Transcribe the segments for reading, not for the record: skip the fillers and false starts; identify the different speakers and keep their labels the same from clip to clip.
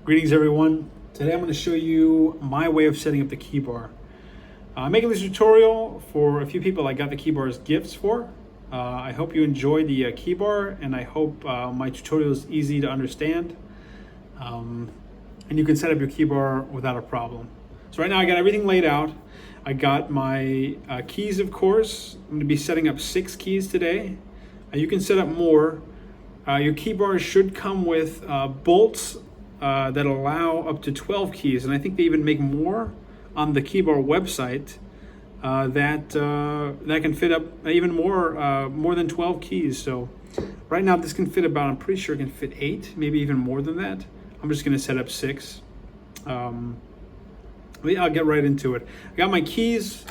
Speaker 1: Greetings everyone. Today I'm going to show you my way of setting up the Keybar. I'm making this tutorial for a few people I got the Keybar as gifts for. I hope you enjoy the Keybar, and I hope my tutorial is easy to understand. And you can set up your Keybar without a problem. So right now I got everything laid out. I got my keys, of course. I'm going to be setting up 6 keys today. You can set up more. Your Keybar should come with bolts that allow up to 12 keys, and I think they even make more on the Keybar website that can fit up even more than 12 keys. So right now this can fit about, I'm pretty sure it can fit 8, maybe even more than that. I'm just going to set up 6. I'll get right into it. I got my keys.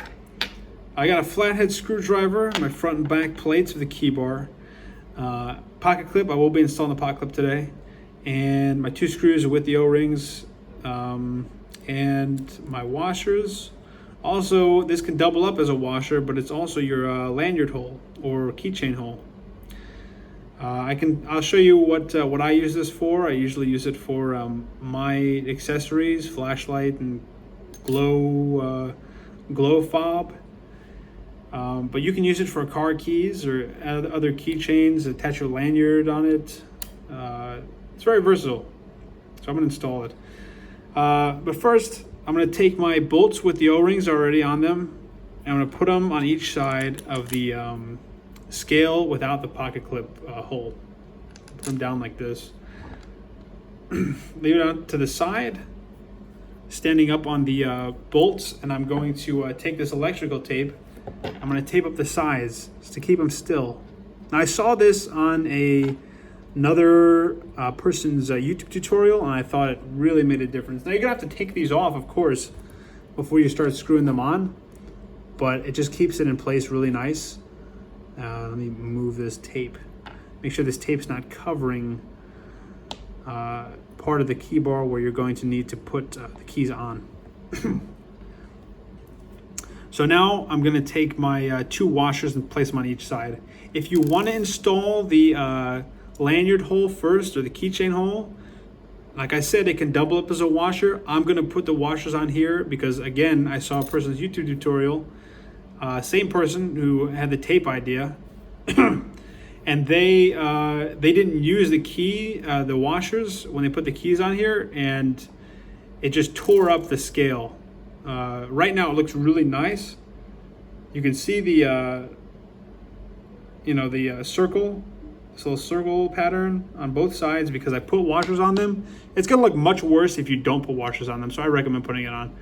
Speaker 1: I got a flathead screwdriver, my front and back plates of the Keybar, pocket clip. I will be installing the pocket clip today, and my 2 screws with the O-rings, and my washers. Also, this can double up as a washer, but it's also your lanyard hole or keychain hole. I'll show you what I use this for. I usually use it for my accessories, flashlight and glow fob. But you can use it for car keys or other keychains. Attach your lanyard on it. It's very versatile. So I'm going to install it. But first, I'm going to take my bolts with the O-rings already on them, and I'm going to put them on each side of the scale without the pocket clip hole. Put them down like this. Leave it out to the side, standing up on the bolts, and I'm going to take this electrical tape. I'm going to tape up the sides to keep them still. Now, I saw this on another person's YouTube tutorial, and I thought it really made a difference. Now, you're going to have to take these off, of course, before you start screwing them on, but it just keeps it in place really nice. Let me move this tape. Make sure this tape's not covering part of the Keybar where you're going to need to put the keys on. So now I'm going to take my 2 washers and place them on each side. If you want to install the lanyard hole first, or the keychain hole, like I said, it can double up as a washer. I'm going to put the washers on here because, again, I saw a person's YouTube tutorial, same person who had the tape idea, and they didn't use the washers when they put the keys on here, and it just tore up the scale. Right now it looks really nice. You can see the circle, this little circle pattern on both sides because I put washers on them. It's gonna look much worse if you don't put washers on them, so I recommend putting it on.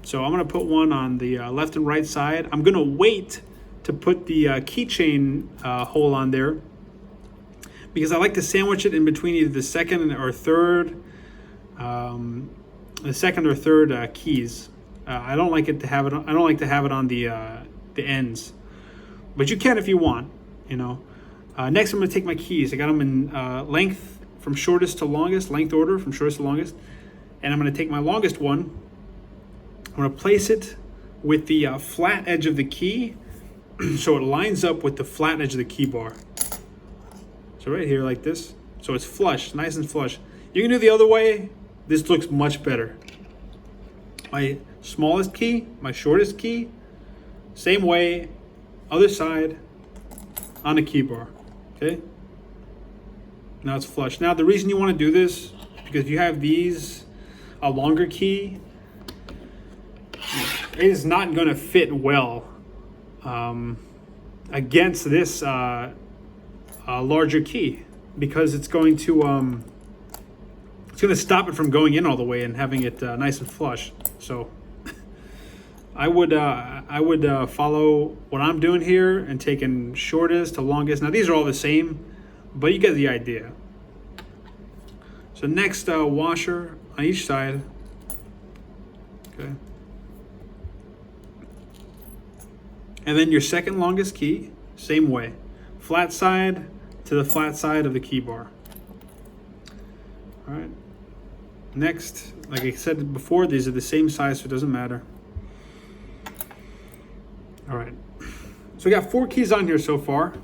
Speaker 1: So I'm gonna put one on the left and right side. I'm gonna wait to put the keychain hole on there because I like to sandwich it in between either the second or third keys. I don't like to have it on the ends, but you can if you want. Next, I'm going to take my keys. I got them in length from shortest to longest, length order from shortest to longest, and I'm going to take my longest one. I'm going to place it with the flat edge of the key, so it lines up with the flat edge of the Keybar. So right here, like this. So it's flush, nice and flush. You can do the other way. This looks much better. My smallest key, my shortest key, same way, other side on the Keybar. Okay? Now it's flush. Now the reason you want to do this is because if you have a longer key, it is not going to fit well against this larger key because it's going to stop it from going in all the way and having it nice and flush. So I would follow what I'm doing here and taking shortest to longest. Now these are all the same, but you get the idea. So next, washer on each side. Okay. And then your second longest key, same way. Flat side to the flat side of the Keybar. All right. Next, like I said before, these are the same size, so it doesn't matter. All right. So we got 4 keys on here so far.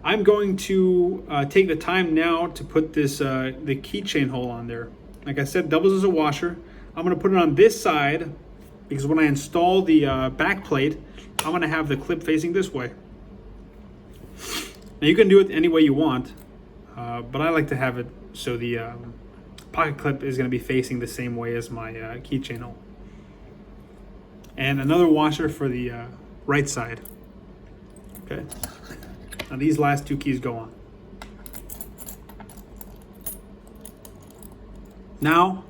Speaker 1: I'm going to take the time now to put this the keychain hole on there. Like I said, doubles as a washer. I'm going to put it on this side because when I install the back plate, I'm going to have the clip facing this way. Now you can do it any way you want, but I like to have it so the pocket clip is going to be facing the same way as my keychain hole. And another washer for the right side. Okay. Now these last two keys go on. Now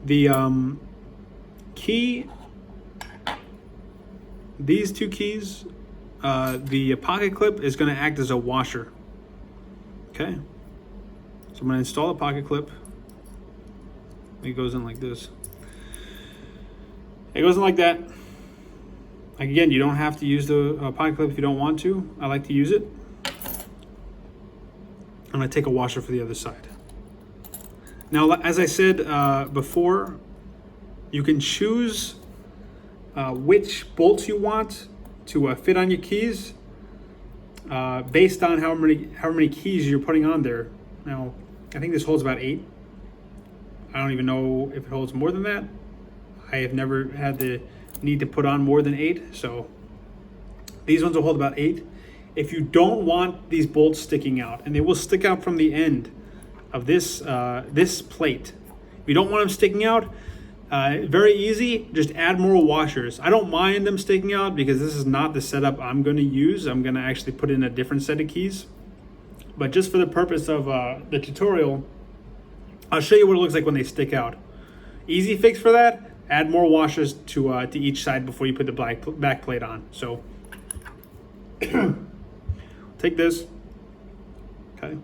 Speaker 1: the key, these two keys, the pocket clip is going to act as a washer. Okay. So I'm going to install a pocket clip. It goes in like this. It goes in like that. Again, you don't have to use the pocket clip if you don't want to. I like to use it. I'm going to take a washer for the other side. Now, as I said before, you can choose which bolts you want to fit on your keys based on how many keys you're putting on there. Now, I think this holds about 8. I don't even know if it holds more than that. I have never had the need to put on more than 8, so these ones will hold about 8. If you don't want these bolts sticking out, and they will stick out from the end of this this plate. If you don't want them sticking out, very easy, just add more washers. I don't mind them sticking out because this is not the setup I'm going to use. I'm going to actually put in a different set of keys. But just for the purpose of the tutorial, I'll show you what it looks like when they stick out. Easy fix for that, add more washers to each side before you put the back plate on. So take this, okay?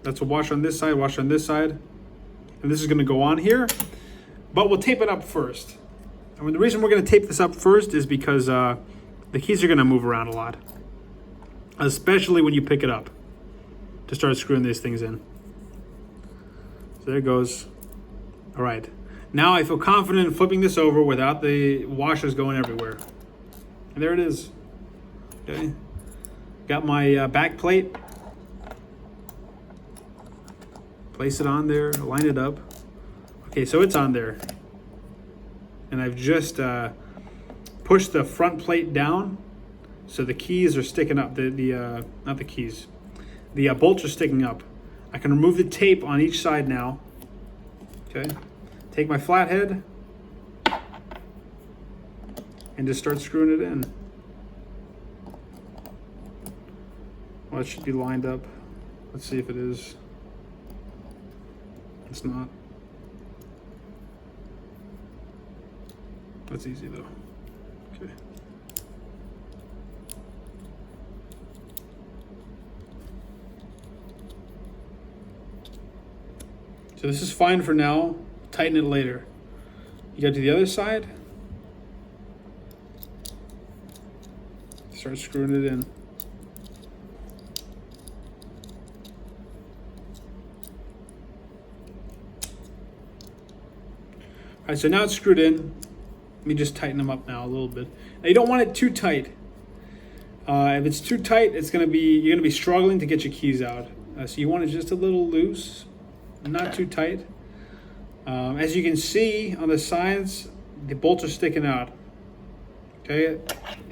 Speaker 1: That's a washer on this side, washer on this side. And this is gonna go on here, but we'll tape it up first. I mean, the reason we're gonna tape this up first is because the keys are gonna move around a lot, especially when you pick it up to start screwing these things in. So there it goes. All right. Now I feel confident in flipping this over without the washers going everywhere. And there it is. Okay. Got my back plate. Place it on there, line it up. Okay, so it's on there. And I've just pushed the front plate down so the keys are sticking up. Not the keys. The bolts are sticking up. I can remove the tape on each side now. Okay. Take my flathead and just start screwing it in. Well, it should be lined up. Let's see if it is. It's not. That's easy though. Okay. So this is fine for now. Tighten it later. You go to the other side. Start screwing it in. All right, so now it's screwed in. Let me just tighten them up now a little bit. Now you don't want it too tight. If it's too tight, you're gonna be struggling to get your keys out. So you want it just a little loose, not too tight. As you can see on the sides, the bolts are sticking out. Okay,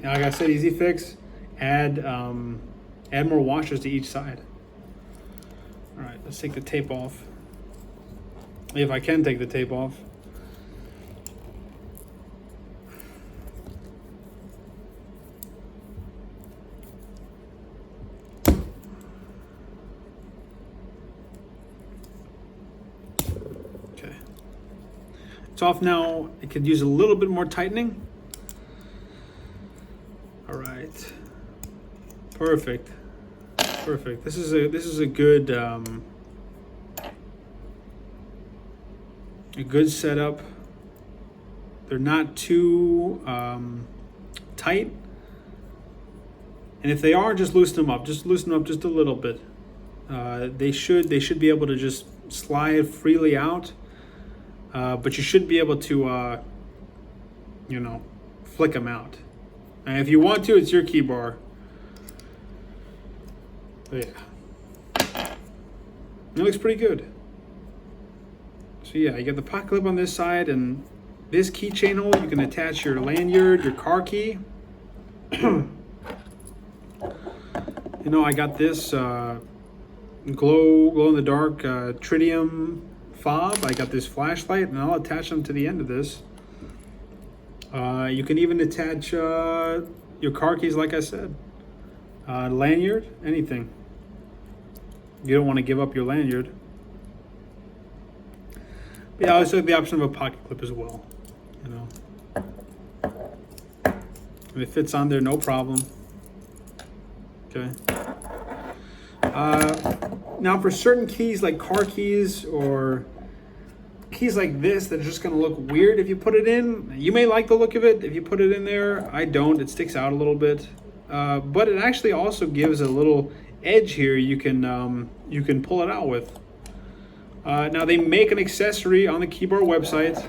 Speaker 1: now, like I said, easy fix. Add more washers to each side. All right, let's take the tape off. If I can take the tape off. It's off now. It could use a little bit more tightening. All right, perfect, perfect. This is a good setup. They're not too tight, and if they are, just loosen them up. Just loosen them up just a little bit. They should be able to just slide freely out. But you should be able to, flick them out. And if you want to, it's your key bar. Oh, yeah. It looks pretty good. So yeah, you got the pocket clip on this side, and this keychain hole, you can attach your lanyard, your car key. You know, I got this glow in the dark tritium fob. I got this flashlight, and I'll attach them to the end of this. You can even attach your car keys, like I said. Lanyard, anything. You don't want to give up your lanyard. But yeah, I also have the option of a pocket clip as well. You know, and it fits on there, no problem. Okay. Now, for certain keys like car keys or keys like this that are just going to look weird if you put it in, you may like the look of it if you put it in there. I don't. It sticks out a little bit, but it actually also gives a little edge here. You can pull it out with. Now they make an accessory on the Keybar website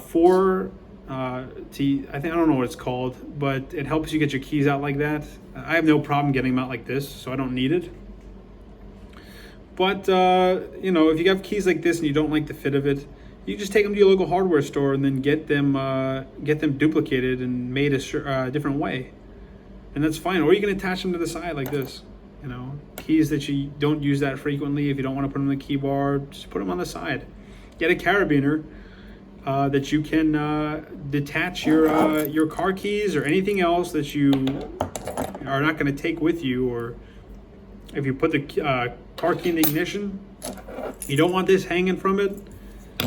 Speaker 1: for I don't know what it's called, but it helps you get your keys out like that. I have no problem getting them out like this, so I don't need it. But you know, if you have keys like this and you don't like the fit of it, you just take them to your local hardware store and then get them duplicated and made a different way, and that's fine. Or you can attach them to the side like this. You know, keys that you don't use that frequently, if you don't want to put them in the Keybar, just put them on the side. Get a carabiner that you can detach your car keys or anything else that you are not going to take with you. Or if you put the car key in the ignition, you don't want this hanging from it.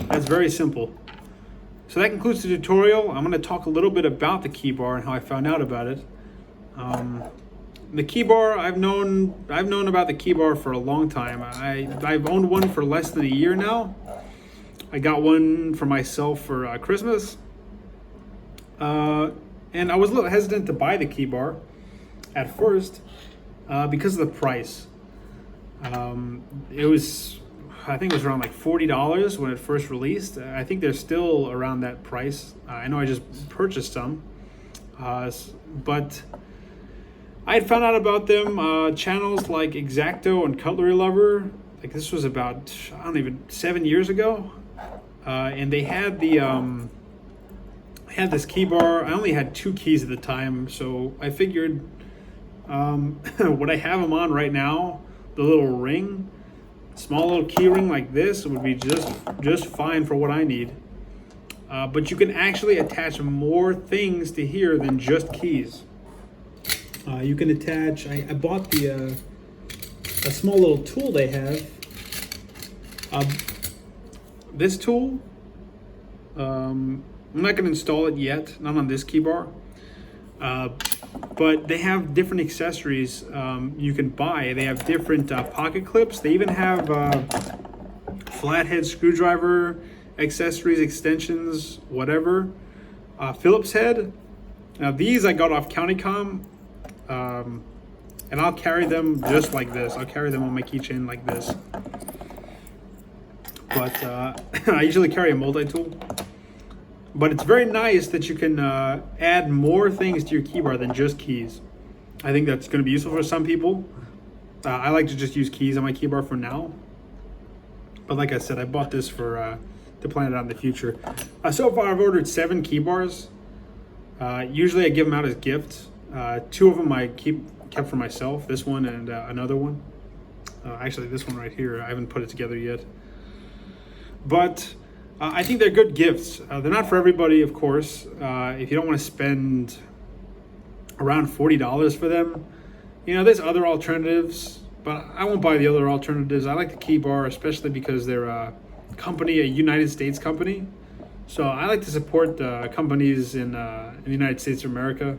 Speaker 1: That's very simple. So that concludes the tutorial. I'm going to talk a little bit about the Keybar and how I found out about it. The Keybar, I've known about the Keybar for a long time. I've owned one for less than a year now. I got one for myself for Christmas, and I was a little hesitant to buy the Keybar at first because of the price. It was, I think it was around like $40 when it first released. I think they're still around that price. I know I just purchased some, but I had found out about them channels like X-Acto and Cutlery Lover. Like this was about 7 years ago, and they had the had this Keybar. I only had 2 keys at the time, so I figured what I have them on right now, the little ring, small little key ring like this, would be just fine for what I need. But you can actually attach more things to here than just keys. You can attach, I bought a small little tool they have. This tool, I'm not going to install it yet, not on this Keybar. But they have different accessories you can buy. They have different pocket clips. They even have flathead screwdriver accessories, extensions, whatever. Phillips head. Now these I got off CountyCom. And I'll carry them just like this. I'll carry them on my keychain like this. But I usually carry a multi-tool. But it's very nice that you can add more things to your Keybar than just keys. I think that's going to be useful for some people. I like to just use keys on my Keybar for now. But like I said, I bought this for to plan it out in the future. So far, I've ordered 7 Keybars. Usually, I give them out as gifts. 2 of them I kept for myself. This one and another one. Actually, this one right here. I haven't put it together yet. But I think they're good gifts. They're not for everybody, of course. If you don't want to spend around $40 for them, you know, there's other alternatives. But I won't buy the other alternatives. I like the Keybar, especially because they're a company, a United States company. So I like to support companies in the United States of America.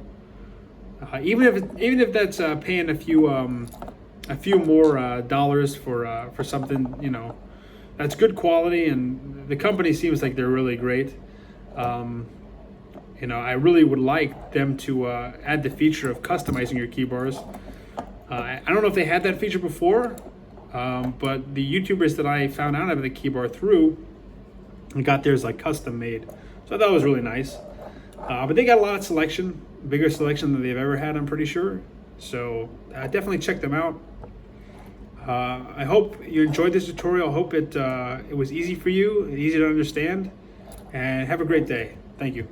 Speaker 1: Even if that's paying a few more dollars for something, you know, that's good quality, and the company seems like they're really great. You know, I really would like them to add the feature of customizing your Keybars. I don't know if they had that feature before, but the YouTubers that I found out about the Keybar through got theirs like custom made, so that was really nice. But they got a lot of selection, bigger selection than they've ever had, I'm pretty sure. So definitely check them out. I hope you enjoyed this tutorial. I hope it was easy for you, easy to understand, and have a great day. Thank you.